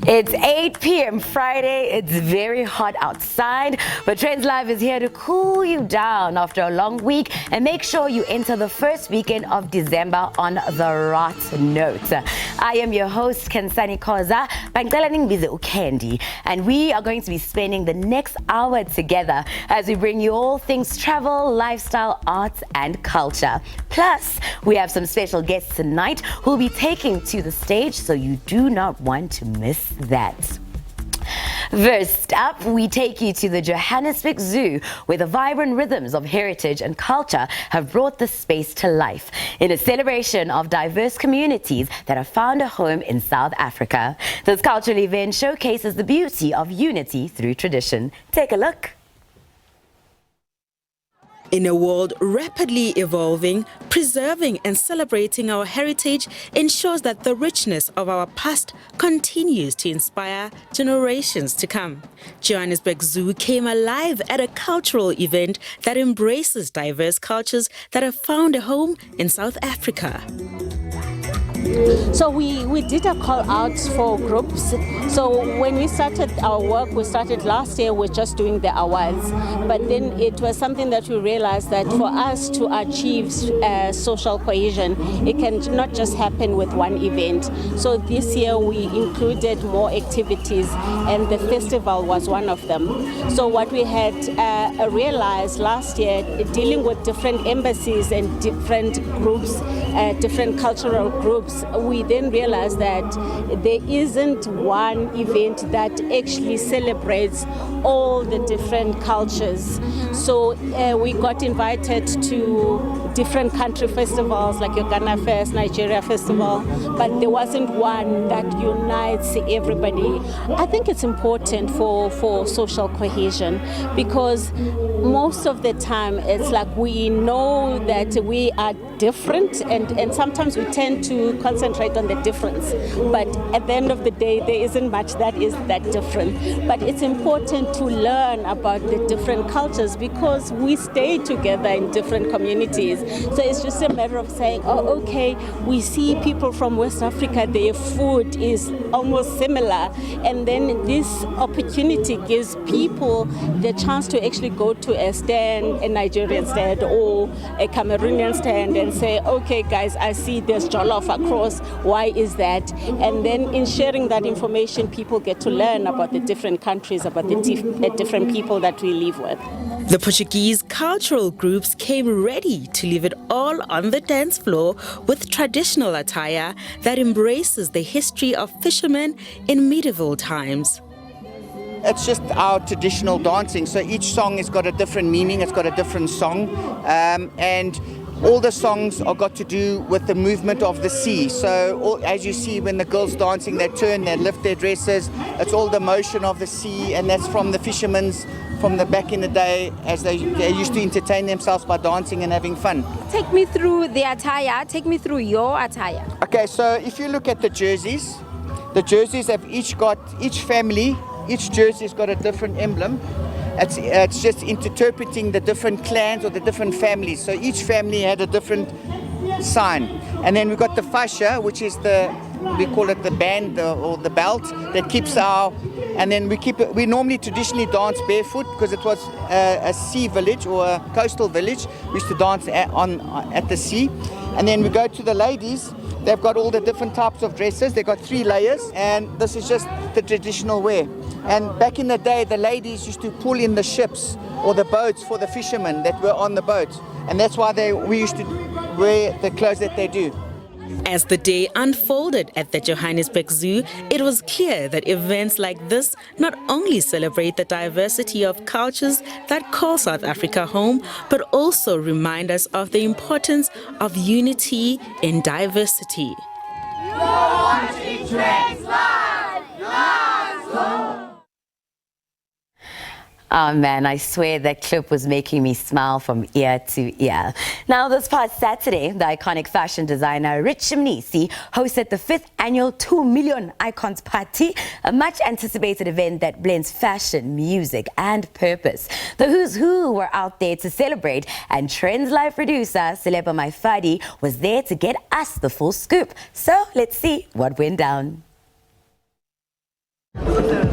It's 8 p.m. Friday. It's very hot outside, but Trendz Live is here to cool you down after a long week and make sure you enter the first weekend of December on the right note. I am your host, Nkhensani Khoza, Candy, and we are going to be spending the next hour together as we bring you all things travel, lifestyle, arts, and culture. Plus, we have some special guests tonight who will be taking to the stage, so you do not want to miss that. First up, we take you to the Johannesburg Zoo, where the vibrant rhythms of heritage and culture have brought the space to life in a celebration of diverse communities that have found a home in South Africa. This cultural event showcases the beauty of unity through tradition. Take a look. In a world rapidly evolving, preserving and celebrating our heritage ensures that the richness of our past continues to inspire generations to come. Johannesburg Zoo came alive at a cultural event that embraces diverse cultures that have found a home in South Africa. So we did a call out for groups. So when we started our work, we started last year with just doing the awards. But then it was something that we realized that for us to achieve social cohesion, it can not just happen with one event. So this year we included more activities, and the festival was one of them. So what we had realized last year, dealing with different embassies and different groups, different cultural groups, we then realized that there isn't one event that actually celebrates all the different cultures. So we got invited to different country festivals like Uganda Fest, Nigeria Festival, but there wasn't one that unites everybody. I think it's important for social cohesion, because most of the time it's like we know that we are different, and sometimes we tend to concentrate on the difference, but at the end of the day there isn't much that is that different. But it's important to learn about the different cultures, because we stay together in different communities. So it's just a matter of saying, oh, okay, we see people from West Africa, their food is almost similar, and then this opportunity gives people the chance to actually go to a stand, a Nigerian stand or a Cameroonian stand, and say, okay guys, I see there's jollof across, why is that? And then in sharing that information, people get to learn about the different countries, about the different people that we live with. The Portuguese cultural groups came ready to leave it all on the dance floor with traditional attire that embraces the history of fishermen in medieval times. It's just our traditional dancing, so each song has got a different meaning, it's got a different song, and all the songs are got to do with the movement of the sea. So as you see when the girls dancing, they turn, they lift their dresses, it's all the motion of the sea, and that's from the fishermen's, from the back in the day, as they used to entertain themselves by dancing and having fun. Take me through the attire, take me through your attire. Okay, so if you look at the jerseys have each family, each jersey's got a different emblem. It's just interpreting the different clans or the different families. So each family had a different sign. And then we've got the fascia, which is we call it the band or the belt that keeps and then we normally traditionally dance barefoot, because it was a sea village or a coastal village. We used to dance at the sea. And then we go to the ladies. They've got all the different types of dresses. They've got 3 layers, and this is just the traditional wear. And back in the day, the ladies used to pull in the ships or the boats for the fishermen that were on the boats. And that's why we used to wear the clothes that they do. As the day unfolded at the Johannesburg Zoo, it was clear that events like this not only celebrate the diversity of cultures that call South Africa home, but also remind us of the importance of unity in diversity. You're watching Trendz Live! Live! Oh man, I swear that clip was making me smile from ear to ear. Now, this past Saturday, the iconic fashion designer RICH MNISI hosted the 5th annual 2 Million Icons Party, a much anticipated event that blends fashion, music and purpose. The who's who were out there to celebrate, and Trendz live producer Celeba Maifadi was there to get us the full scoop. So let's see what went down.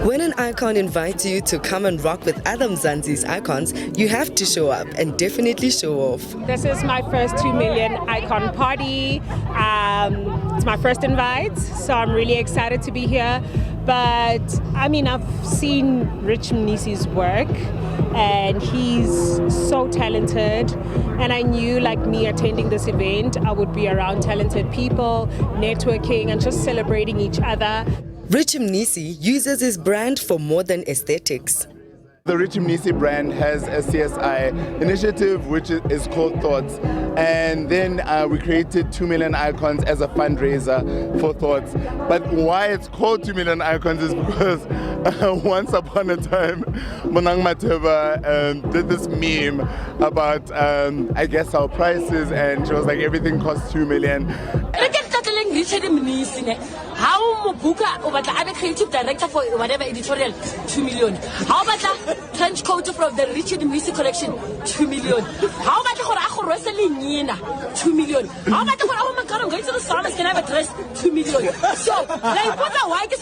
When an icon invites you to come and rock with other Mzansi's icons, you have to show up and definitely show off. This is my first 2 million icon party. It's my first invite, so I'm really excited to be here. But I mean, I've seen RICH MNISI's work and he's so talented, and I knew, like me attending this event, I would be around talented people, networking and just celebrating each other. RICH MNISI uses his brand for more than aesthetics. The RICH MNISI brand has a CSI initiative which is called Thoughts, and then we created 2 million icons as a fundraiser for Thoughts. But why it's called 2 million icons is because once upon a time Monang Mateva did this meme about I guess our prices, and she was like, everything costs 2 million. How Buka over the creative director for whatever editorial, 2 million. How about the trench coat from the RICH MNISI collection, 2 million. How about the wrestling 2 million. How about the I'm going to the Summers, can I have a dress, 2 million. So, like, what the white is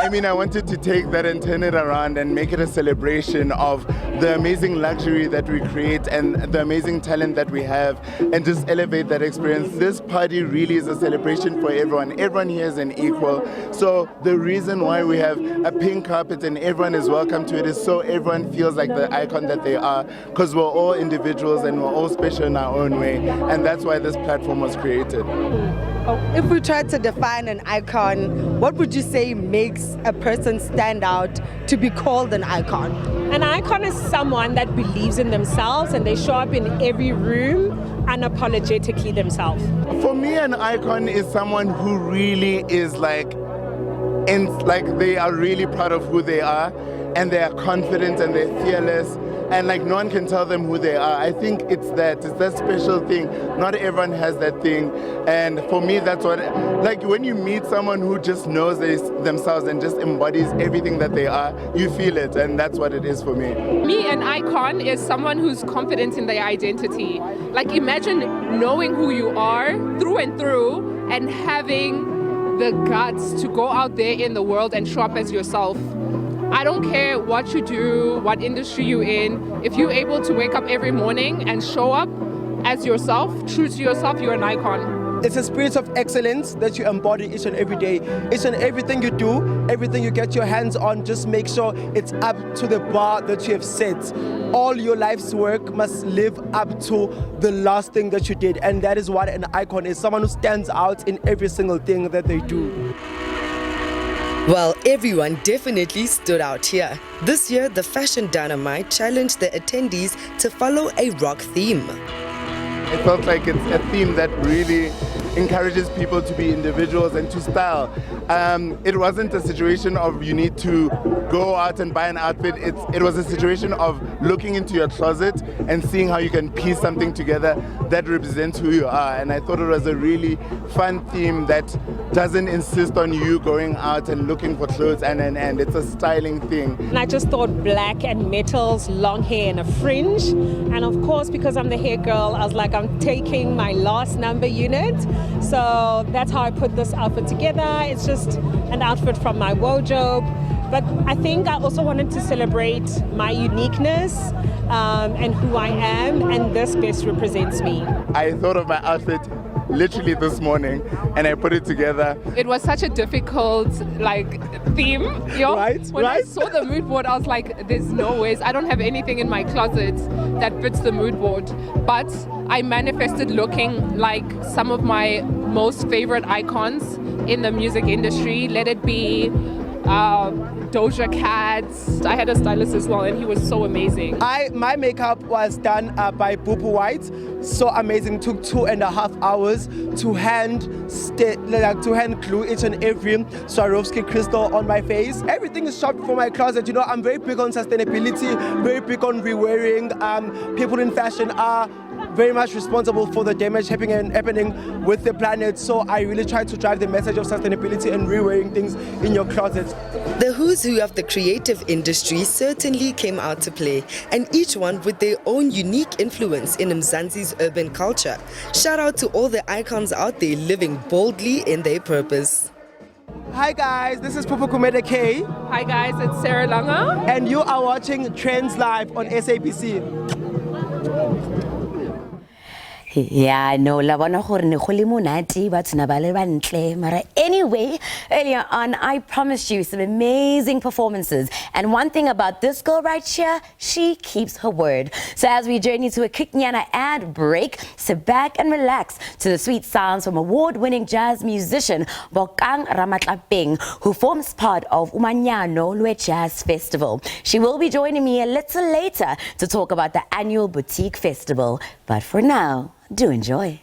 I mean, I wanted to take that and turn it around and make it a celebration of the amazing luxury that we create and the amazing talent that we have, and just elevate that experience. This party really is a celebration for everyone. Everyone here is an equal. So the reason why we have a pink carpet and everyone is welcome to it is so everyone feels like the icon that they are, because we're all individuals and we're all special in our own way, and that's why this platform was created. If we try to define an icon, what would you say makes a person stand out to be called an icon? An icon is someone that believes in themselves and they show up in every room unapologetically themselves. For me, an icon is someone who really is like they are really proud of who they are, and they are confident and they're fearless, and like no one can tell them who they are. I think it's that special thing. Not everyone has that thing, and for me that's what, like when you meet someone who just knows themselves and just embodies everything that they are, you feel it, and that's what it is for me. Me, an icon is someone who's confident in their identity. Like imagine knowing who you are through and through and having the guts to go out there in the world and show up as yourself. I don't care what you do, what industry you're in. If you're able to wake up every morning and show up as yourself, true to yourself, you're an icon. It's a spirit of excellence that you embody each and every day. Each and everything you do, everything you get your hands on, just make sure it's up to the bar that you have set. All your life's work must live up to the last thing that you did. And that is what an icon is, someone who stands out in every single thing that they do. Well, everyone definitely stood out here. This year, the Fashion Dynamite challenged the attendees to follow a rock theme. It felt like it's a theme that really encourages people to be individuals and to style. It wasn't a situation of you need to go out and buy an outfit. It was a situation of looking into your closet and seeing how you can piece something together that represents who you are. And I thought it was a really fun theme that doesn't insist on you going out and looking for clothes, and it's a styling thing. And I just thought black and metals, long hair and a fringe. And of course, because I'm the hair girl, I was like, I'm taking my last number unit. So that's how I put this outfit together. It's just an outfit from my wardrobe. But I think I also wanted to celebrate my uniqueness and who I am, and this best represents me. I thought of my outfit literally this morning and I put it together. It was such a difficult theme. When I saw the mood board, I was like, there's no ways. I don't have anything in my closet that fits the mood board. But I manifested looking like some of my most favorite icons in the music industry. Let it be Doja Cat. I had a stylist as well, and he was so amazing. My makeup was done by Zukiswa White. So amazing. Took 2.5 hours to hand glue each and every Swarovski crystal on my face. Everything is shopped for my closet. You know, I'm very big on sustainability, very big on rewearing. People in fashion are very much responsible for the damage happening with the planet. So I really try to drive the message of sustainability and rewearing things in your closet. The who's who of the creative industry certainly came out to play, and each one with their own unique influence in Mzansi's urban culture. Shout out to all the icons out there living boldly in their purpose. Hi guys, this is Pupu Kumede K. Hi guys, it's Sarah Langa. And you are watching Trendz live on SABC. Yeah, no, la bona gore ne go le monate batho na ba le bantle mara anyway, earlier on I promised you some amazing performances, and one thing about this girl right here, she keeps her word. So as we journey to a Kicknyana ad break, sit back and relax to the sweet sounds from award-winning jazz musician Bokang Ramatlapeng, who forms part of uManyano Lwe Jazz Festival. She will be joining me a little later to talk about the annual boutique festival, but for now, do enjoy.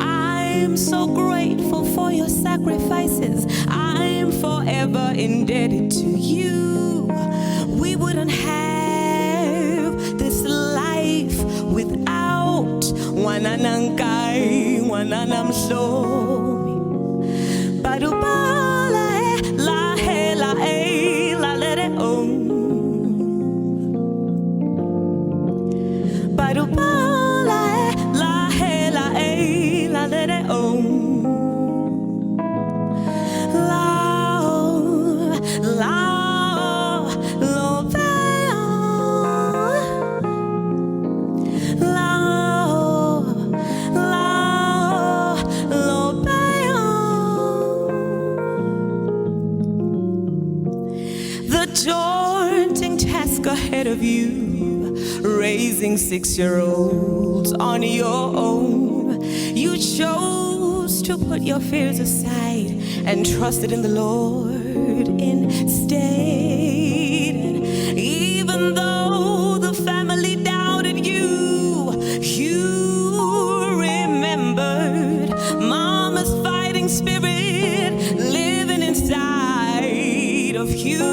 I'm so grateful for your sacrifices. I'm forever indebted to you. We wouldn't have this life without Wananankai, Wananamslomi. Badubala, la he, la e, la let it on. Badubala, la he, la e, la let it on. Daunting task ahead of you, raising 6-year-olds on your own. You chose to put your fears aside and trusted in the Lord instead. And even though the family doubted you, you remembered Mama's fighting spirit living inside of you.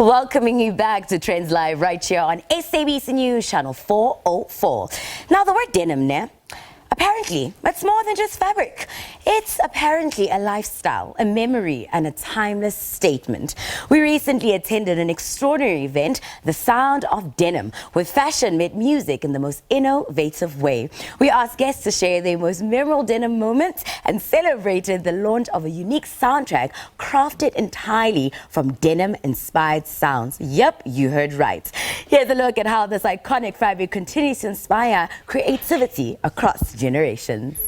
Welcoming you back to Trendz Live right here on SABC News Channel 404. Now, the word denim, ne? Apparently, it's more than just fabric. It's apparently a lifestyle, a memory, and a timeless statement. We recently attended an extraordinary event, The Sound of Denim, where fashion met music in the most innovative way. We asked guests to share their most memorable denim moments and celebrated the launch of a unique soundtrack crafted entirely from denim-inspired sounds. Yep, you heard right. Here's a look at how this iconic fabric continues to inspire creativity across generations.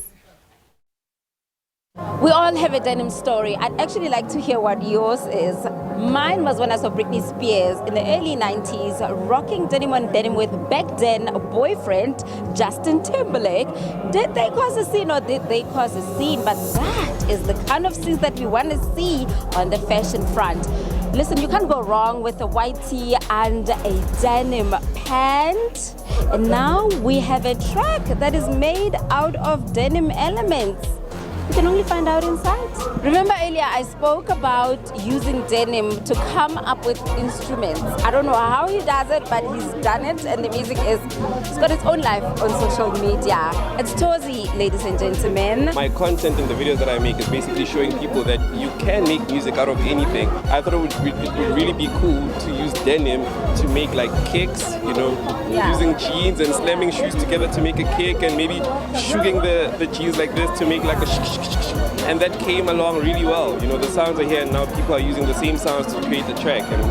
We all have a denim story. I'd actually like to hear what yours is. Mine was when I saw Britney Spears in the early 90s rocking denim on denim with back then boyfriend Justin Timberlake. Did they cause a scene or did they cause a scene? But that is the kind of scenes that we want to see on the fashion front. Listen, you can't go wrong with a white tee and a denim pant. And now we have a track that is made out of denim elements. You can only find out inside. Remember earlier I spoke about using denim to come up with instruments. I don't know how he does it, but he's done it, and the music it's got its own life on social media. It's Tozi, ladies and gentlemen. My content in the videos that I make is basically showing people that you can make music out of anything. I thought it would really be cool to use denim to make like kicks, you know, using jeans and slamming shoes together to make a kick, and maybe shooting the jeans like this to make like a and that came along really well. You know, the sounds are here and now people are using the same sounds to create the track, and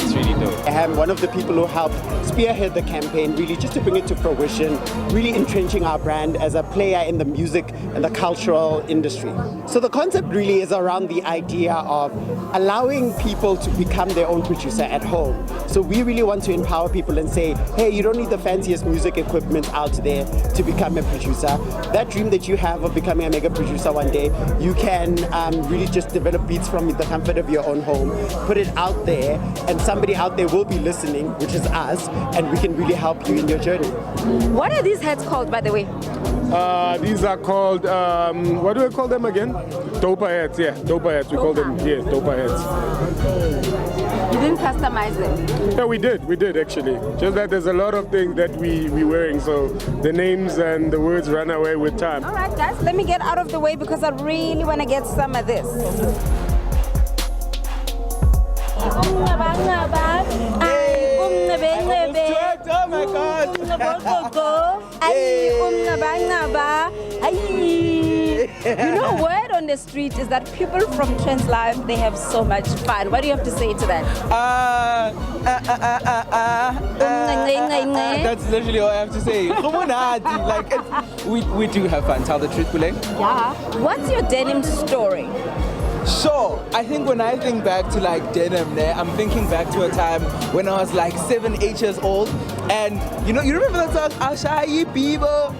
it's really dope. I am one of the people who helped spearhead the campaign, really just to bring it to fruition, really entrenching our brand as a player in the music and the cultural industry. So the concept really is around the idea of allowing people to become their own producer at home. So we really want to empower people and say, hey, you don't need the fanciest music equipment out there to become a producer. That dream that you have of becoming a mega producer one day, you can really just develop beats from the comfort of your own home, put it out there, and somebody out there will be listening, which is us, and we can really help you in your journey. What are these hats called, by the way? These are called, what do we call them again? Dopa hats, yeah, Dopa hats. We call them, yeah, Dopa hats. You didn't customize them? Yeah, we did actually. Just that there's a lot of things that we're wearing, so the names and the words run away with time. All right, guys, let me get out of the way because I really want to get some of this. Oh my God! You know, word on the street is that people from Trendz Live, they have so much fun. What do you have to say to that? That's literally all I have to say. Like, we do have fun. Tell the truth, Bule. Yeah. What's your denim story? Sure, I think when I think back to like denim, I'm thinking back to a time when I was like 7, 8 years old, and you remember that song, Ashai Bibo,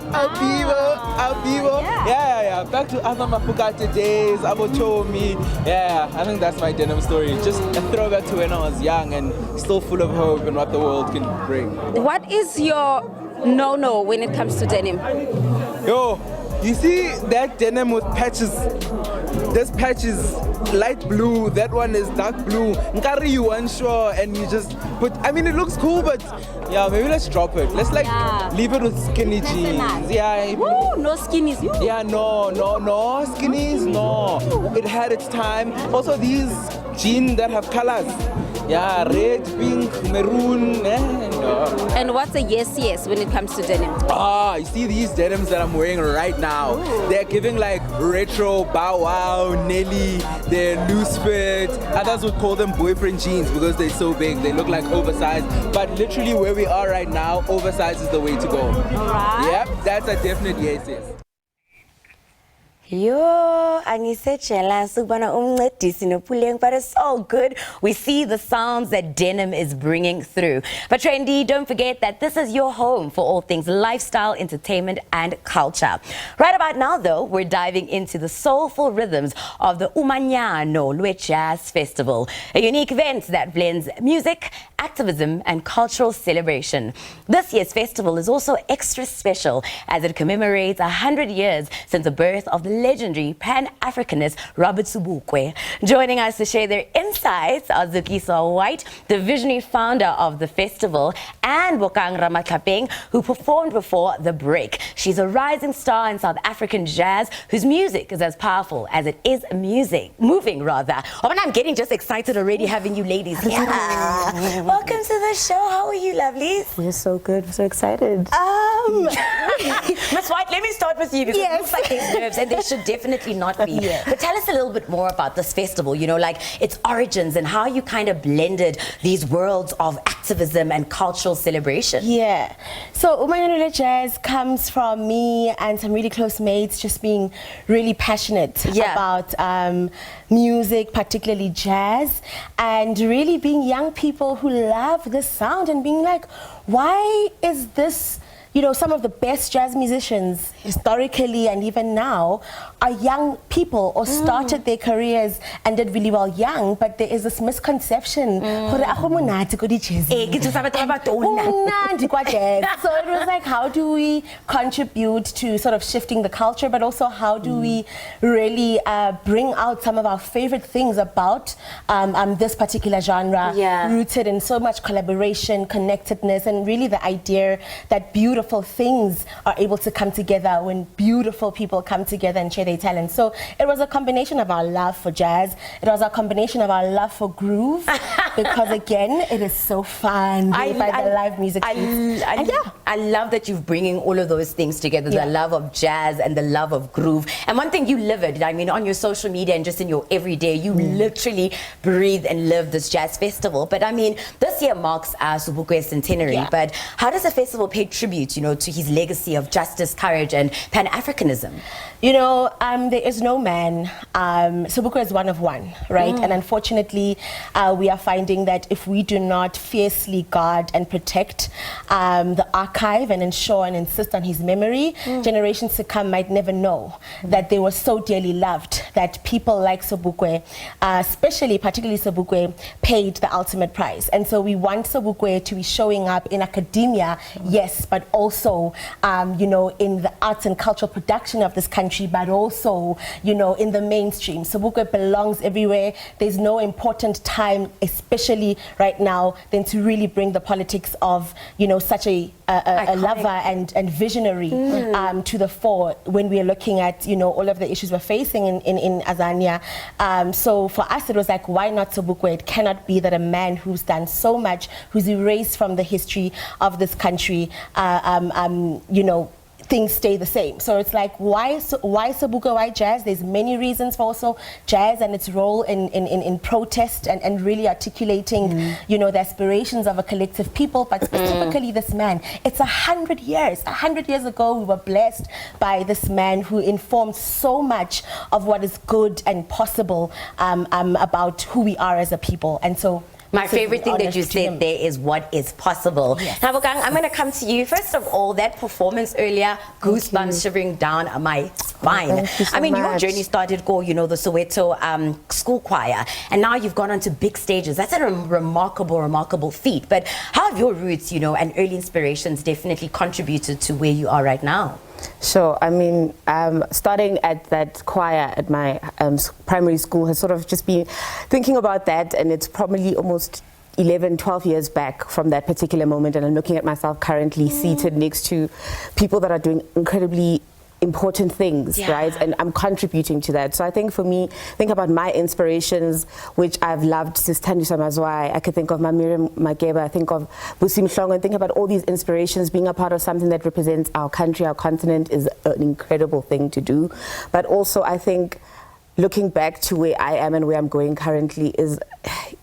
Bibo? Yeah. Back to Arthur Mafukate days, Abotomi. Yeah, I think that's my denim story. Just a throwback to when I was young and still full of hope and what the world can bring. What is your no-no when it comes to denim? Yo, you see that denim with patches? This patch is light blue, that one is dark blue. Nkari you unsure, and you just put, I mean it looks cool, but yeah, maybe let's drop it. Let's leave it with skinny jeans. Yeah. Woo, no skinnies. Yeah, no skinnies, no. It had its time. Also these jeans that have colors. Yeah, red, pink, maroon. No. And what's a yes when it comes to denim? You see these denims that I'm wearing right now? Ooh. They're giving like retro, Bow Wow, Nelly, they're loose fit. Others would call them boyfriend jeans because they're so big, they look like oversized. But literally where we are right now, oversized is the way to go. Alright. Yep, that's a definite yes. Yo, angisetshela subana umncedisi nophuleng, but it's all good. We see the sounds that denim is bringing through. But Trendy, don't forget that this is your home for all things lifestyle, entertainment, and culture. Right about now, though, we're diving into the soulful rhythms of the uManyano Lwe Jazz Festival, a unique event that blends music, activism, and cultural celebration. This year's festival is also extra special as it commemorates 100 years since the birth of the legendary Pan-Africanist Robert Sobukwe. Joining us to share their insights are Zukiswa White, the visionary founder of the festival, and Bokang Ramatlapeng, who performed before the break. She's a rising star in South African jazz, whose music is as powerful as it is moving rather. Oh, and I'm getting just excited already having you ladies here. Welcome to the show. How are you, lovelies? We're so good. We're so excited. Miss White, let me start with you because it looks like there's nerves and there should definitely not be. But tell us a little bit more about this festival, you know, like its origins and how you kind of blended these worlds of activism and cultural celebration. Yeah. So uManyano Jazz comes from me and some really close mates just being really passionate about music, particularly jazz, and really being young people who love this sound and being like, why is this, you know, some of the best jazz musicians historically and even now are young people or started their careers and did really well young, but there is this misconception. So it was like, how do we contribute to sort of shifting the culture, but also how do we really bring out some of our favorite things about this particular genre, rooted in so much collaboration, connectedness, and really the idea that beautiful things are able to come together when beautiful people come together and share their talent. So it was a combination of our love for jazz. It was a combination of our love for groove, because again, it is so fun by the live music. I love that you're bringing all of those things together, the love of jazz and the love of groove. And one thing you live it, I mean, on your social media and just in your everyday, you literally breathe and live this jazz festival. But I mean, this year marks Sobukwe's centenary, but how does the festival pay tribute, you know, to his legacy of justice, courage, and Pan-Africanism? You know, there is no man. Sobukwe is one of one, right? And unfortunately, we are finding that if we do not fiercely guard and protect the archive and ensure and insist on his memory, generations to come might never know that they were so dearly loved, that people like Sobukwe, particularly Sobukwe, paid the ultimate price. And so we want Sobukwe to be showing up in academia, yes, but also, you know, in the arts and cultural production of this country, but also, you know, in the mainstream. Sobukwe belongs everywhere. There's no important time, especially right now, than to really bring the politics of, you know, such a lover and visionary to the fore when we are looking at, you know, all of the issues we're facing in Azania. So for us, it was like, why not Sobukwe? It cannot be that a man who's done so much, who's erased from the history of this country, you know, things stay the same. So it's like, why Sobukwe, why jazz? There's many reasons for also jazz and its role in protest and really articulating, you know, the aspirations of a collective people, but specifically this man. It's 100 years. 100 years ago, we were blessed by this man who informed so much of what is good and possible about who we are as a people. And so my favorite thing that you said there is what is possible. Now, Bokang, I'm going to come to you. First of all, that performance earlier, goosebumps shivering down my spine. I mean, your journey started, you know, the Soweto school choir, and now you've gone on to big stages. That's a remarkable feat. But how have your roots, you know, and early inspirations definitely contributed to where you are right now? Sure. I mean, starting at that choir at my primary school has sort of just been thinking about that, and it's probably almost 11, 12 years back from that particular moment, and I'm looking at myself currently seated next to people that are doing incredibly important things, right? And I'm contributing to that. So I think for me, think about my inspirations, which I've loved since Thandiswa Mazwai. I could think of Miriam Makeba, I think of Busim Hlongo, and think about all these inspirations. Being a part of something that represents our country, our continent, is an incredible thing to do. But also, I think looking back to where I am and where I'm going currently is,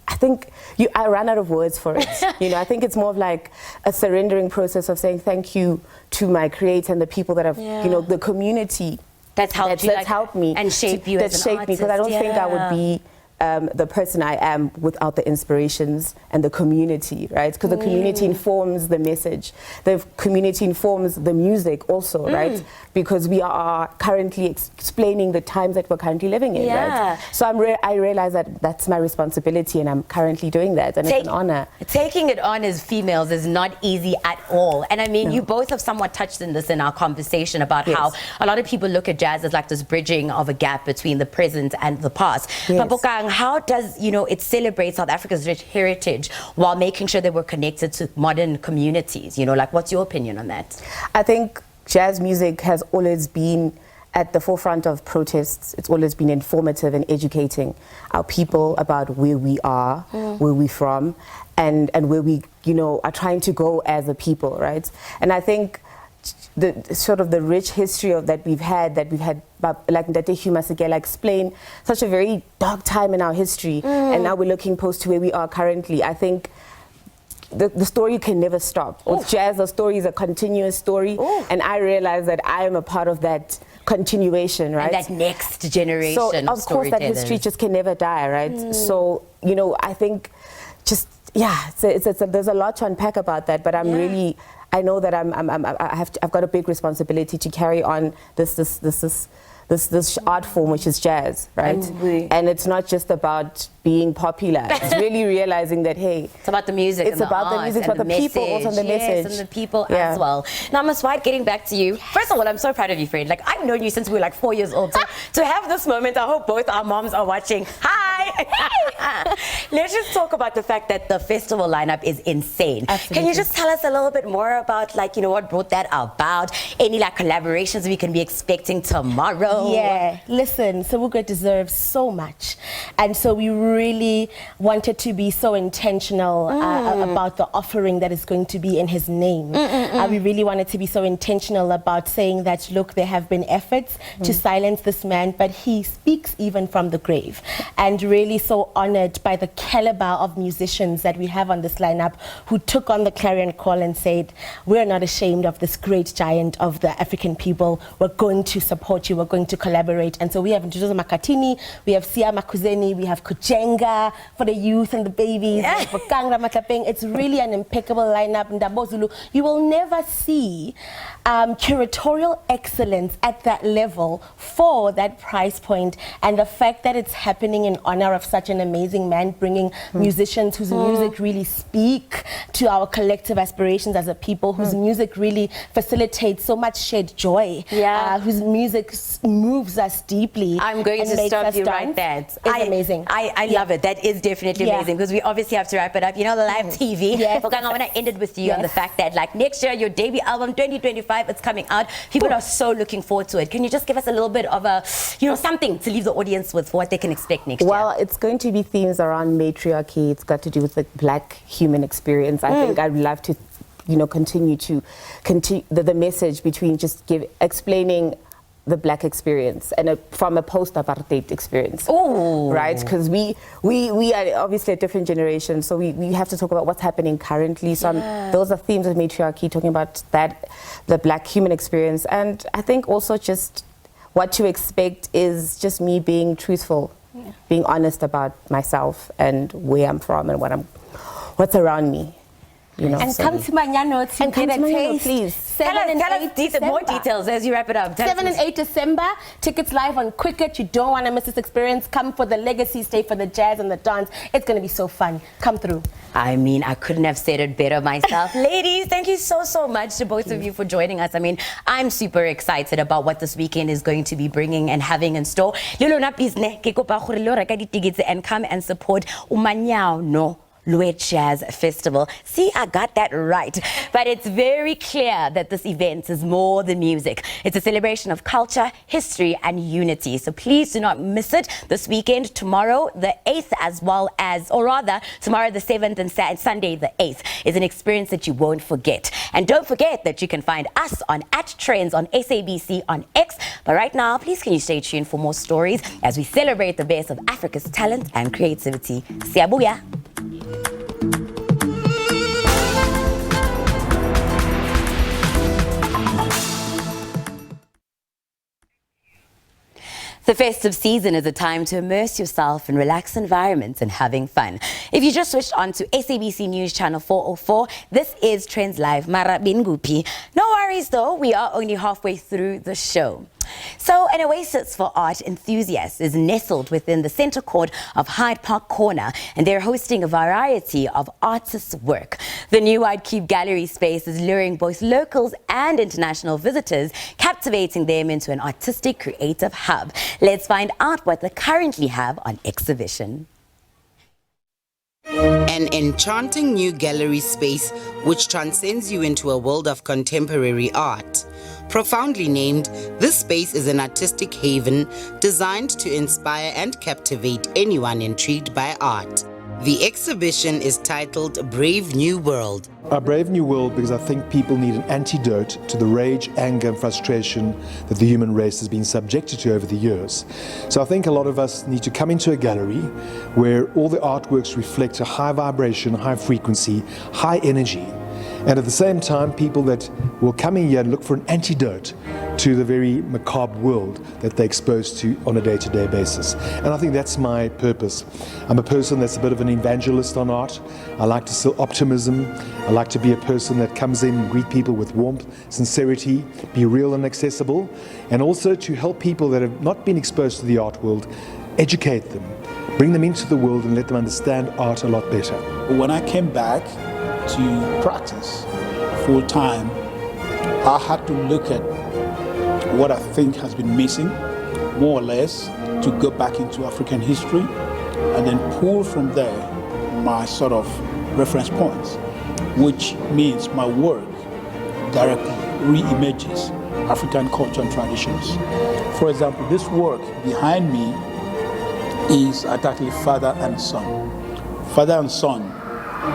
I think I ran out of words for it. You know, I think it's more of like a surrendering process of saying thank you to my creator and the people that have, you know, the community that's helped me and shape you as an artist. Because I don't think I would be the person I am without the inspirations and the community, right? Because the community informs the message. The community informs the music also, right? Because we are currently explaining the times that we're currently living in, right? So I realize that that's my responsibility, and I'm currently doing that, and it's an honor. Taking it on as females is not easy at all. And I mean, you both have somewhat touched on this in our conversation about how a lot of people look at jazz as like this bridging of a gap between the present and the past. But Bokang, how does, it celebrate South Africa's rich heritage while making sure that we're connected to modern communities? Like, what's your opinion on that? I think jazz music has always been at the forefront of protests. It's always been informative and educating our people about where we are, where we're from, and where we, are trying to go as a people, right? And I think the sort of the rich history that we've had, like Ndate Hugh Masekela explained, such a very dark time in our history, and now we're looking post to where we are currently. I think the story can never stop. With jazz, the story is a continuous story, and I realize that I am a part of that continuation, right? And that next generation of course, that history just can never die, right? So, I think just, there's a lot to unpack about that, but I'm really, I know that I've got a big responsibility to carry on this art form, which is jazz, right? And it's not just about being popular. It's really realizing that, hey, it's about the music. It's about the music, but the people also, and the message. And the people as well. Now, Ms. White, getting back to you. First of all, I'm so proud of you, friend. Like, I've known you since we were like 4 years old. So to have this moment, I hope both our moms are watching. Hi! Let's just talk about the fact that the festival lineup is insane. Absolutely. Can you just tell us a little bit more about, like, what brought that about? Any like collaborations we can be expecting tomorrow? Yeah, listen, Sobukwe deserves so much. And so we really wanted to be so intentional about the offering that is going to be in his name. We really wanted to be so intentional about saying that, look, there have been efforts to silence this man, but he speaks even from the grave. And really so honored by the caliber of musicians that we have on this lineup who took on the clarion call and said, we're not ashamed of this great giant of the African people. We're going to support you. We're going to collaborate. And so we have Ntutuzo Makatini, we have Sia Makuzeni, we have Kujenga for the youth and the babies, Bokang Ramatlapeng. It's really an impeccable lineup. Ndabo Zulu. You will never see curatorial excellence at that level for that price point, and the fact that it's happening in honor of such an amazing man, bringing musicians whose music really speak to our collective aspirations as a people, whose music really facilitates so much shared joy, whose music moves us deeply. I'm going to stop you right there. It's amazing. I love it. That is definitely amazing, because we obviously have to wrap it up. The live TV. Bokang, I want to end it with you on the fact that, like, next year, your debut album, 2025, it's coming out. People are so looking forward to it. Can you just give us a little bit of a, something to leave the audience with for what they can expect next year? Well, it's going to be themes around matriarchy. It's got to do with the black human experience. I think I'd love to, continue the message between just explaining the black experience and from a post-apartheid experience. Right? Because we are obviously a different generation, so we have to talk about what's happening currently. So those are themes of matriarchy, talking about that, the black human experience. And I think also just what to expect is just me being truthful, being honest about myself and where I'm from and what's around me. And come to uManyano to get a taste. Please. Tell us more details as you wrap it up. 7 and 8 December, tickets live on Quicket. You don't want to miss this experience. Come for the legacy, stay for the jazz and the dance. It's going to be so fun. Come through. I mean, I couldn't have said it better myself. Ladies, thank you so much to both of you for joining us. I mean, I'm super excited about what this weekend is going to be bringing and having in store. And come and support uManyano Lwe Jazz Festival. See, I got that right. But it's very clear that this event is more than music. It's a celebration of culture, history, and unity. So please do not miss it this weekend. Tomorrow, the 8th, as well as, or rather, tomorrow the 7th and Sunday the 8th is an experience that you won't forget. And don't forget that you can find us on @Trendz on SABC on X. But right now, please can you stay tuned for more stories as we celebrate the best of Africa's talent and creativity. Siyabuya. The festive season is a time to immerse yourself in relaxed environments and having fun. If you just switched on to SABC News Channel 404, this is Trendz Live. Mara Bingupi. No worries though, we are only halfway through the show. So, an oasis for art enthusiasts is nestled within the center court of Hyde Park Corner, and they're hosting a variety of artists' work. The new White Cube Gallery space is luring both locals and international visitors, captivating them into an artistic creative hub. Let's find out what they currently have on exhibition. An enchanting new gallery space which transcends you into a world of contemporary art. Profoundly named, this space is an artistic haven designed to inspire and captivate anyone intrigued by art. The exhibition is titled Brave New World. A brave new world because I think people need an antidote to the rage, anger and frustration that the human race has been subjected to over the years. So I think a lot of us need to come into a gallery where all the artworks reflect a high vibration, high frequency, high energy. And at the same time, people that will come in here and look for an antidote to the very macabre world that they're exposed to on a day-to-day basis. And I think that's my purpose. I'm a person that's a bit of an evangelist on art. I like to sell optimism. I like to be a person that comes in and greet people with warmth, sincerity, be real and accessible, and also to help people that have not been exposed to the art world, educate them, bring them into the world and let them understand art a lot better. When I came back to practice full-time, I had to look at what I think has been missing, more or less, to go back into African history and then pull from there my sort of reference points, which means my work directly re-images African culture and traditions. For example, this work behind me is actually father and son. Father and son,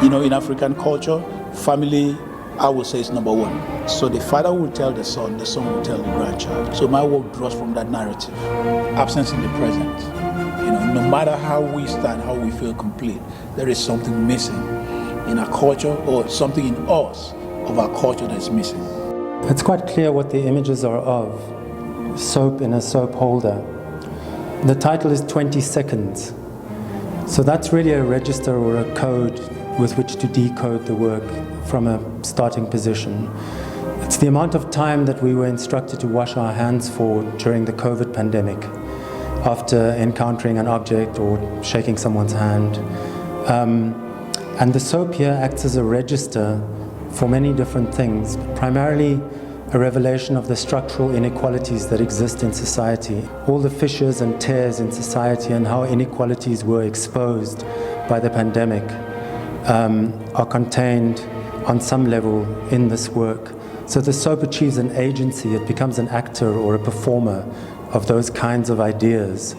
you know, in African culture, family, I would say, is number one. So the father will tell the son will tell the grandchild. So my work draws from that narrative. Absence in the present. You know, no matter how we stand, how we feel complete, there is something missing in our culture or something in us of our culture that's missing. It's quite clear what the images are of. Soap in a soap holder. The title is 20 seconds. So that's really a register or a code with which to decode the work from a starting position. It's the amount of time that we were instructed to wash our hands for during the COVID pandemic, after encountering an object or shaking someone's hand. And the soap here acts as a register for many different things, primarily a revelation of the structural inequalities that exist in society, all the fissures and tears in society and how inequalities were exposed by the pandemic are contained on some level in this work. So the soap achieves an agency, it becomes an actor or a performer of those kinds of ideas.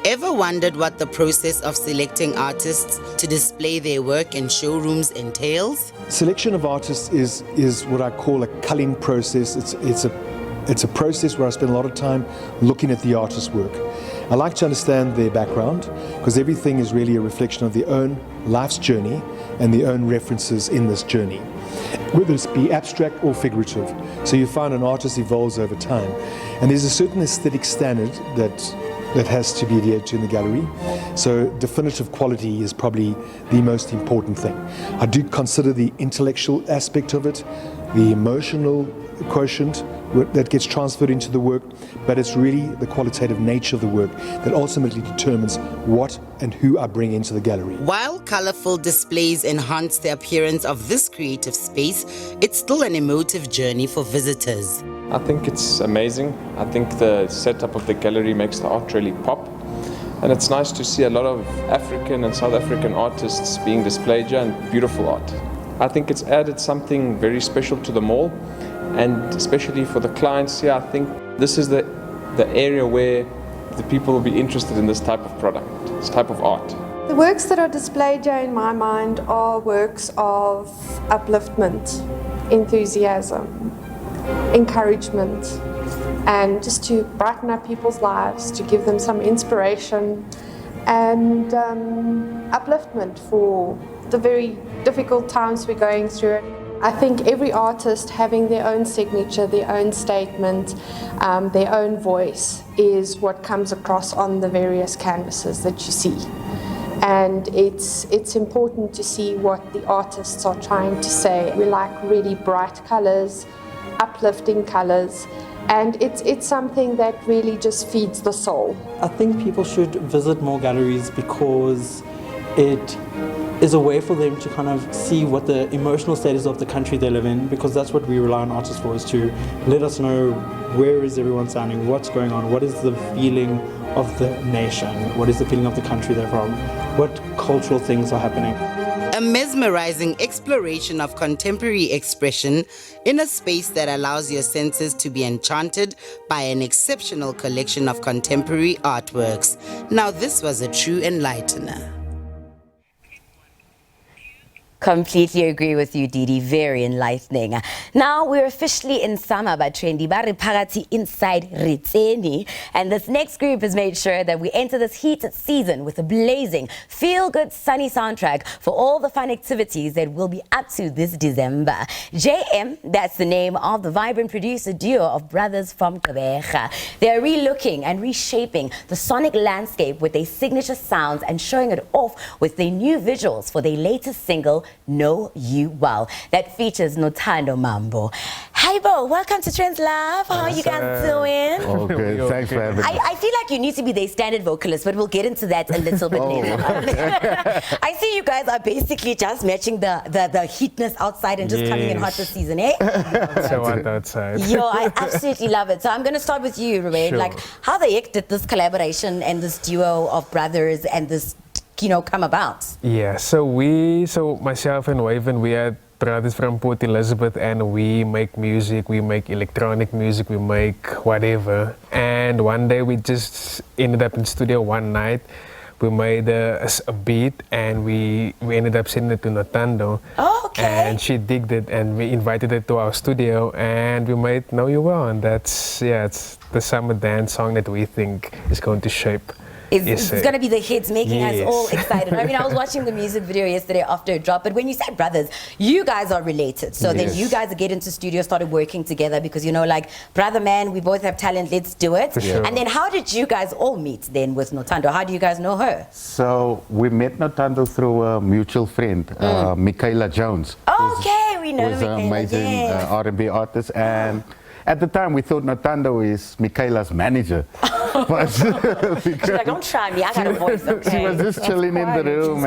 Ever wondered what the process of selecting artists to display their work in showrooms entails? Selection of artists is what I call a culling process. It's a process where I spend a lot of time looking at the artist's work. I like to understand their background because everything is really a reflection of their own life's journey and their own references in this journey, whether it be abstract or figurative. So you find an artist evolves over time, and there's a certain aesthetic standard that has to be adhered to in the gallery. So definitive quality is probably the most important thing. I do consider the intellectual aspect of it, the emotional quotient that gets transferred into the work, but it's really the qualitative nature of the work that ultimately determines what and who I bring into the gallery. While colorful displays enhance the appearance of this creative space, it's still an emotive journey for visitors. I think it's amazing. I think the setup of the gallery makes the art really pop. And it's nice to see a lot of African and South African artists being displayed here and beautiful art. I think it's added something very special to the mall, and especially for the clients here, I think this is the area where the people will be interested in this type of product, this type of art. The works that are displayed here in my mind are works of upliftment, enthusiasm, encouragement, and just to brighten up people's lives, to give them some inspiration and upliftment for the very difficult times we're going through. I think every artist having their own signature, their own statement, their own voice is what comes across on the various canvases that you see. And it's important to see what the artists are trying to say. We like really bright colors, uplifting colors, and it's something that really just feeds the soul. I think people should visit more galleries because it is a way for them to kind of see what the emotional status of the country they live in, because that's what we rely on artists for, is to let us know where is everyone standing, what's going on, what is the feeling of the nation, what is the feeling of the country they're from, what cultural things are happening. A mesmerizing exploration of contemporary expression in a space that allows your senses to be enchanted by an exceptional collection of contemporary artworks. Now this was a true enlightener. Completely agree with you, Didi. Very enlightening. Now we're officially in summer, but Trendy Bari Parati inside Riteni. And this next group has made sure that we enter this heated season with a blazing, feel-good, sunny soundtrack for all the fun activities that we'll be up to this December. JM, that's the name of the vibrant producer duo of brothers from Gqeberha. They're relooking and reshaping the sonic landscape with their signature sounds and showing it off with their new visuals for their latest single, Know You Well, that features Nothando Mambo. Hi Bo, welcome to Trendz Live. How are you guys doing? Oh, good. Thanks for having me. I feel like you need to be their standard vocalist, but we'll get into that a little bit later. I see you guys are basically just matching the heatness outside and just coming in hot this season, eh? So hot outside. Yo, I absolutely love it. So I'm going to start with you, Lwe. Sure. Like, how the heck did this collaboration and this duo of brothers and this come about? Yeah, so myself and Waven, we are brothers from Port Elizabeth, and we make music, we make electronic music, we make whatever. And one day we just ended up in studio one night. We made a beat and we ended up sending it to Nothando. Oh, okay. And she digged it and we invited her to our studio and we made Know You Well. And that's, it's the summer dance song that we think is going to shape. It's going to be the hits making us all excited. I mean, I was watching the music video yesterday after it dropped, but when you said brothers, you guys are related. So then you guys get into studio, started working together because, like, brother, man, we both have talent, let's do it. Sure. And then how did you guys all meet then with Nothando? How do you guys know her? So we met Nothando through a mutual friend, Michaela Jones. Okay, we know Michaela. Who's an amazing R&B artist. And at the time, we thought Nothando is Michaela's manager. But she's like, don't try me, I got a voice, okay? She was just chilling in the room,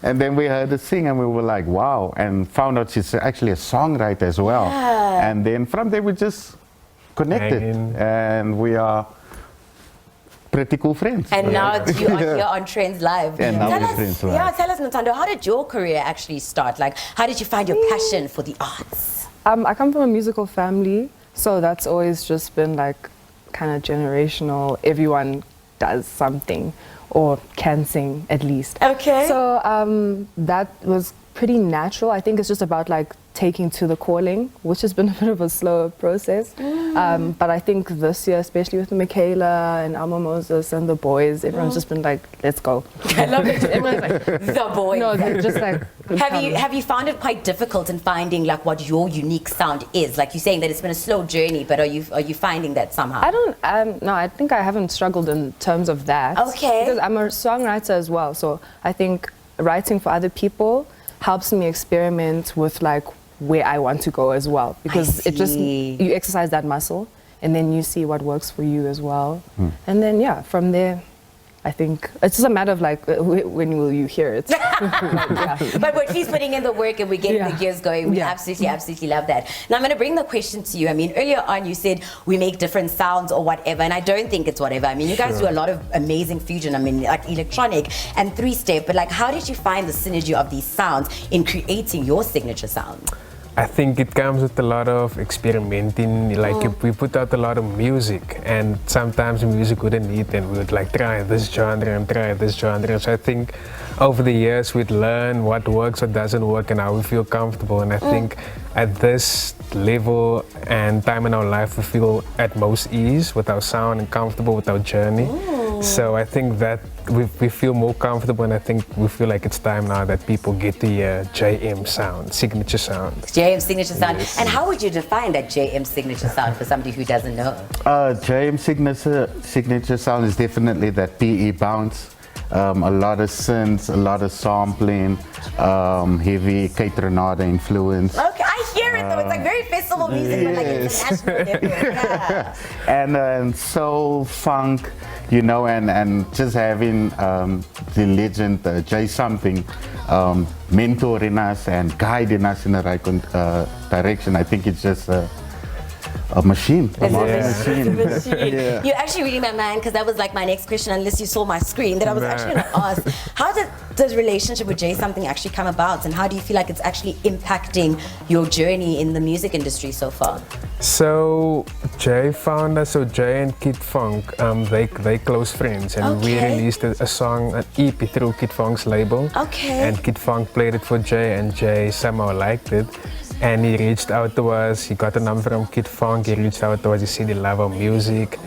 and then we heard her sing, and we were like, wow, and found out she's actually a songwriter as well. Yeah. And then from there, we just connected, and we are pretty cool friends. And now you are here on Trendz Live. And now we're Trendz Live. Yeah, tell us, Nothando, how did your career actually start? Like, how did you find your passion for the arts? I come from a musical family, so that's always just been like kind of generational. Everyone does something or can sing at least. Okay. So that was pretty natural. I think it's just about like taking to the calling, which has been a bit of a slower process. But I think this year, especially with Michaela and Alma Moses and the boys, everyone's just been like, let's go. I love it. Everyone's like, the boys. No, they're just like, have you found it quite difficult in finding like what your unique sound is? Like you're saying that it's been a slow journey, but are you finding that somehow? I don't, no, I think I haven't struggled in terms of that. Okay. Because I'm a songwriter as well, so I think writing for other people helps me experiment with like where I want to go as well, because it just, you exercise that muscle and then you see what works for you as well. And then from there, I think it's just a matter of like, when will you hear it? But we're at least putting in the work and we're getting the gears going. We absolutely love that. Now I'm going to bring the question to you. I mean, earlier on you said we make different sounds or whatever, and I don't think it's whatever. I mean, you guys do a lot of amazing fusion. I mean, like electronic and three-step, but like how did you find the synergy of these sounds in creating your signature sound? I think it comes with a lot of experimenting. Like we put out a lot of music, and sometimes the music wouldn't need, and we would like try this genre and try this genre. So I think over the years we'd learn what works, what doesn't work, and how we feel comfortable. And I think at this level and time in our life, we feel at most ease with our sound and comfortable with our journey. So I think that we feel more comfortable, and I think we feel like it's time now that people get the JM sound, signature sound. JM signature sound. Yes. And how would you define that JM signature sound for somebody who doesn't know? JM signature sound is definitely that PE bounce. A lot of synths, a lot of sampling, heavy K-Tronada influence. Okay, I hear it though. It's like very festival music, but like international level. Yeah. And soul, funk, you know, and just having the legend Jay Something mentoring us and guiding us in the right direction. I think it's just a machine. It's a machine. Yeah. You're actually reading my mind, because that was like my next question, unless you saw my screen, that I was actually going to ask. How does relationship with Jay Something actually come about, and how do you feel like it's actually impacting your journey in the music industry so far? So Jay found us, so Jay and Kid Funk, they close friends, and we released a song, an EP through Kid Funk's label. Okay. And Kid Funk played it for Jay, and Jay somehow liked it. And he reached out to us, he got a number from Kid Funk, he reached out to us, he said he loved our music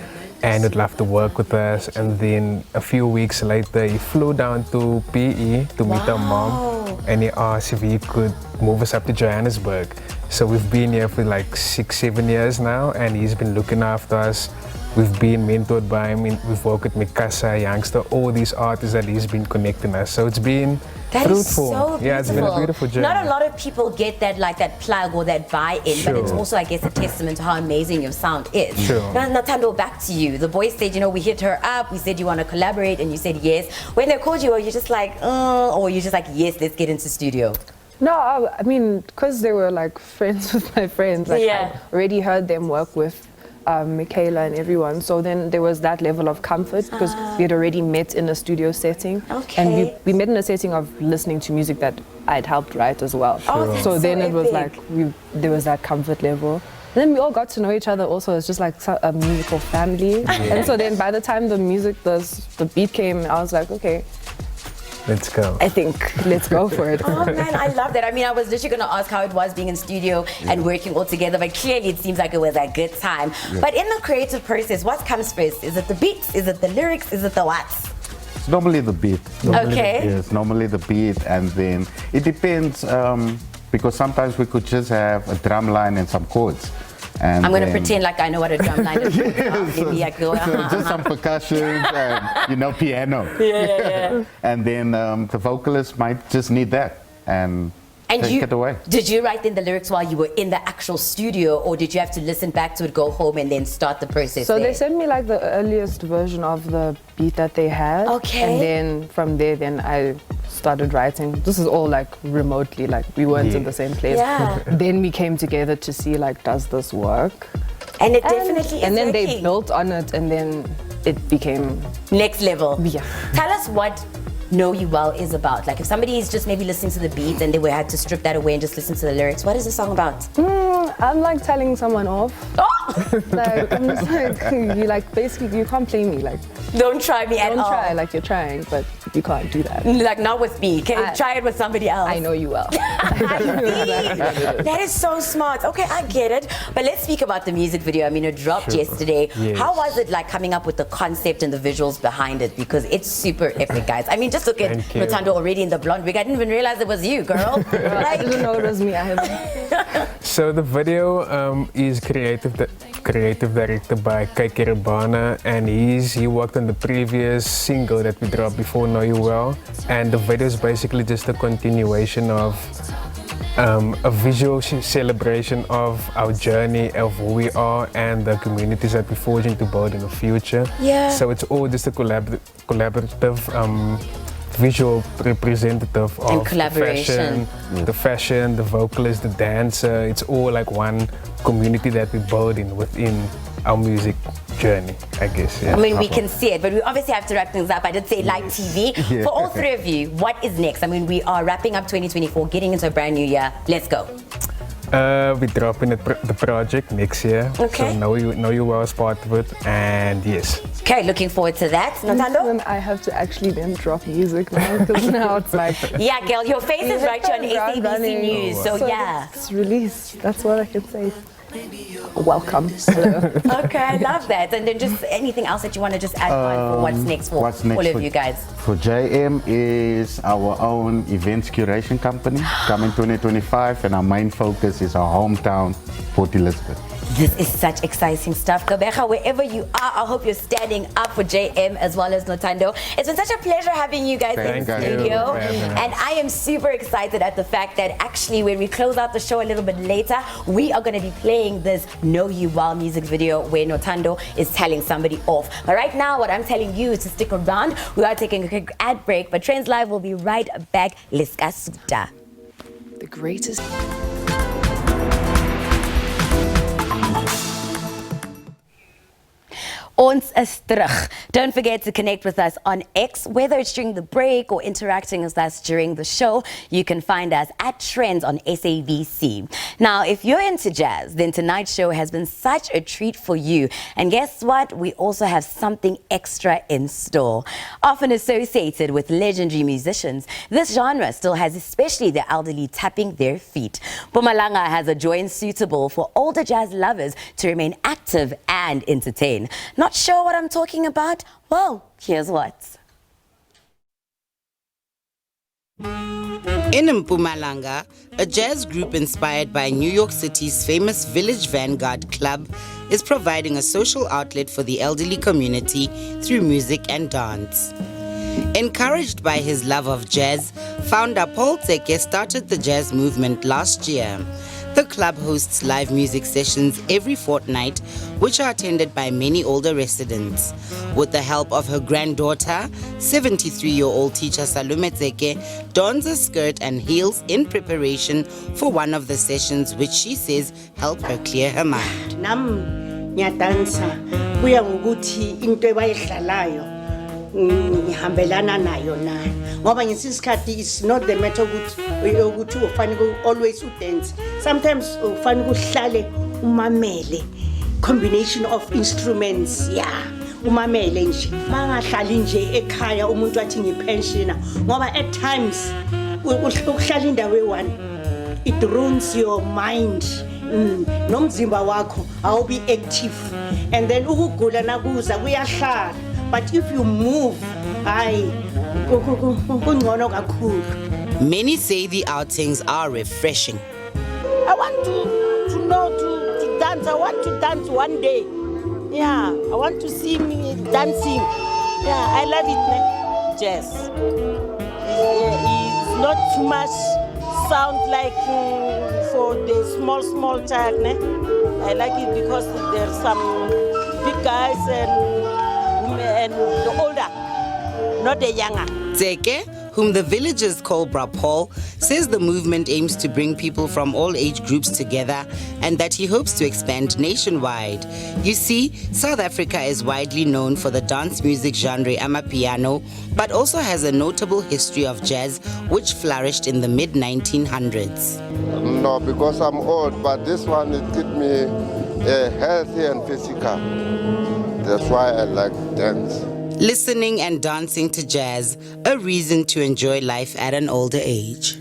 and would love to work with us. And then a few weeks later, he flew down to PE to meet our mom, and he asked if he could move us up to Johannesburg. So we've been here for like 6-7 years now, and he's been looking after us. We've been mentored by him, we've worked with Mikasa, Youngster, all these artists that he's been connecting us. So it's been That is fruitful. so beautiful. Yeah, it's been a beautiful journey. Not a lot of people get that, like that plug or that buy-in, but it's Sure. also, I guess, a testament to how amazing your sound is. Sure. Now, Natando, back to you. The boys said, you know, we hit her up, we said you want to collaborate, and you said yes. When they called you, were you just like, or you're just like, yes, let's get into studio? No, I mean, because they were like friends with my friends. Like, Yeah. I already heard them work with Michaela and everyone. So then there was that level of comfort, because we had already met in a studio setting. Okay. And we met in a setting of listening to music that I'd helped write as well. Oh, that's so then so it was epic. like, there was that comfort level. And then we all got to know each other also. It's just like a musical family. And so then by the time the beat came, I was like, okay, let's go. I think let's go for it. Oh man, I love that. I mean, I was literally going to ask how it was being in studio and working all together, but clearly it seems like it was a good time. Yeah. But in the creative process, what comes first? Is it the beats? Is it the lyrics? Is it the what? It's normally the beat. Okay. Yes, normally the beat, and then it depends, because sometimes we could just have a drum line and some chords. And I'm going to then- pretend like I know what a drum line is. Maybe I go, just some percussions and, you know, piano. Yeah. And then the vocalist might just need that and take it away. Did you write in the lyrics while you were in the actual studio, or did you have to listen back to it, go home, and then start the process So there? they sent me like the earliest version of the beat that they had. Okay. And then from there, then I started writing. This is all like remotely, like we weren't in the same place. Yeah. Then we came together to see like, does this work? And it definitely is And then they working. built on it, and then it became next level. Yeah. Tell us what Know You Well is about. Like if somebody is just maybe listening to the beat and they had to strip that away and just listen to the lyrics, what is the song about? I'm like telling someone off. Like, I'm just like, you like, basically, you can't play me. Like, don't try me at all. Don't try, like you're trying, but you can't do that. Like not with me. Can you try it with somebody else? I know you well. That is so smart. Okay, I get it. But let's speak about the music video. I mean, it dropped yesterday. Yes. How was it like coming up with the concept and the visuals behind it? Because it's super epic, guys. I mean, just look at Thank you. Natando already in the blonde wig. I didn't even realize it was you, girl. I didn't know it was me. I haven't. So the video is creative directed by Keke Rabana, and he worked on the previous single that we dropped before, Know You Well, and the video is basically just a continuation of a visual celebration of our journey, of who we are and the communities that we're forging to build in the future. Yeah. So it's all just a collaborative visual representative And of collaboration. the fashion, the vocalist, the dancer. It's all like one community that we're building within our music journey, I guess. Yeah. I mean, we can see it, but we obviously have to wrap things up. I did say live TV. Yeah. For all three of you, what is next? I mean, we are wrapping up 2024, getting into a brand new year. Let's go. We're dropping the project next year. Okay. So Know You Well is part of it, and yes. Okay, looking forward to that. Natando? Then I have to actually then drop music now, because now it's like... Yeah, girl, your face is right here on SABC News, so yeah. It's released. That's what I can say. welcome. Hello. Okay, I love that. And then just anything else that you want to just add on for what's next for all of you guys? For JM is our own events curation company coming 2025, and our main focus is our hometown, Port Elizabeth. This is such exciting stuff. Kabeja, wherever you are, I hope you're standing up for JM as well as Nothando. It's been such a pleasure having you guys in the studio. And I am super excited at the fact that actually when we close out the show a little bit later, we are going to be playing this Know You Well music video where Nothando is telling somebody off. But right now, what I'm telling you is to stick around. We are taking a quick ad break, but Trendz Live will be right back. Liska Suta. The greatest... Ons is terug. Don't forget to connect with us on X, whether it's during the break or interacting with us during the show. You can find us at Trendz on SABC. Now, if you're into jazz, then tonight's show has been such a treat for you. And guess what? We also have something extra in store. Often associated with legendary musicians, this genre still has especially the elderly tapping their feet. Mpumalanga has a joint suitable for older jazz lovers to remain active and entertain. Not sure what I'm talking about? Well, here's what. In Mpumalanga, a jazz group inspired by New York City's famous Village Vanguard Club is providing a social outlet for the elderly community through music and dance. Encouraged by his love of jazz, founder Paul Tseke started the jazz movement last year. The club hosts live music sessions every fortnight, which are attended by many older residents. With the help of her granddaughter, 73-year-old teacher Salome Tseke dons a skirt and heels in preparation for one of the sessions, which she says help her clear her mind. Nam ngiyadansa kuya ngokuthi into ebayidlalayo ngihambelana nayo nayo ngoba ngesikhathi it's not the matter ukuthi ufanele always udance. Sometimes ufanele uhlale umamele, combination of instruments, yeah, umamele nje mangahlali nje ekhaya umuntu athi ngipensioner ngoba at times ukuhlala indawo eone it ruins your mind. Nomzimba wakho awubi active, and then ukugula nakuza kuyahlala. But if you move, many say the outings are refreshing. I want to know to dance. I want to dance one day. Yeah, I want to see me dancing. Yeah, I love it. Jazz. It's not too much sound like for the small child. I like it because there's some big guys and the older, not the younger. Tseke, whom the villagers call Bra Paul, says the movement aims to bring people from all age groups together and that he hopes to expand nationwide. You see, South Africa is widely known for the dance music genre uManyano, but also has a notable history of jazz which flourished in the mid-1900s. No, because I'm old, but this one it keeps me healthy and physical. That's why I like dance. Listening and dancing to jazz, a reason to enjoy life at an older age.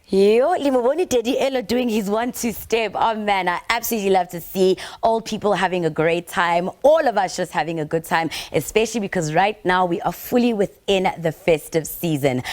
Yo, Limoboni Teddy Ella doing his 1-2 step. Oh man, I absolutely love to see old people having a great time. All of us just having a good time, especially because right now we are fully within the festive season.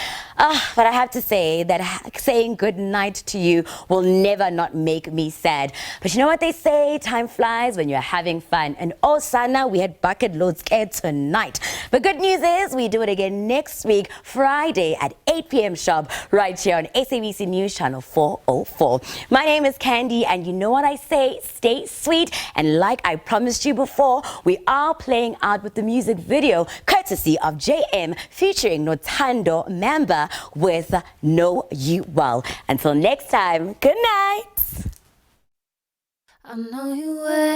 But I have to say that saying good night to you will never not make me sad. But you know what they say? Time flies when you're having fun. And oh, Sana, we had bucket loads tonight. But good news is we do it again next week, Friday at 8 p.m. sharp, right here on SABC News Channel 404. My name is Candy, and you know what I say? Stay sweet. And like I promised you before, we are playing out with the music video courtesy of JM featuring Nothando Mamba with Know You Well. Until next time, good night. I know you well.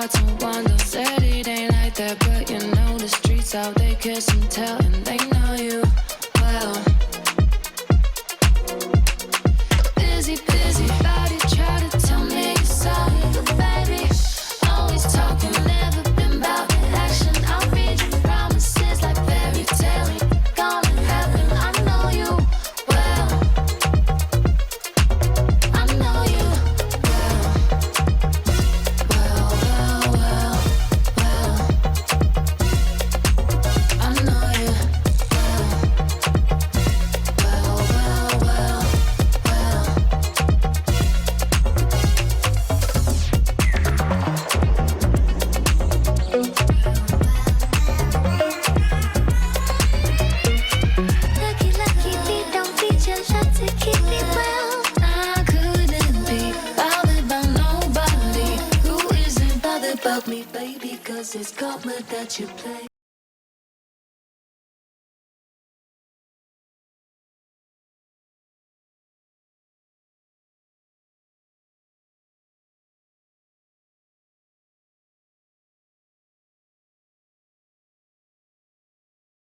out to wander. Said it ain't like that, but you know the streets out they kiss and tell, and they know you well. Busy, busy body, try to tell me you're sorry, but baby, always talking, never been about action. I'll read your promises like fairy tale. Ain't gonna happen. I know you well. I know you well. Well, well, well, well. I know you well. Well, well, well, well. Lucky, lucky, they don't teach us how to keep me well. I couldn't be bothered by nobody who isn't bothered about me, baby, 'cause it's karma that you play.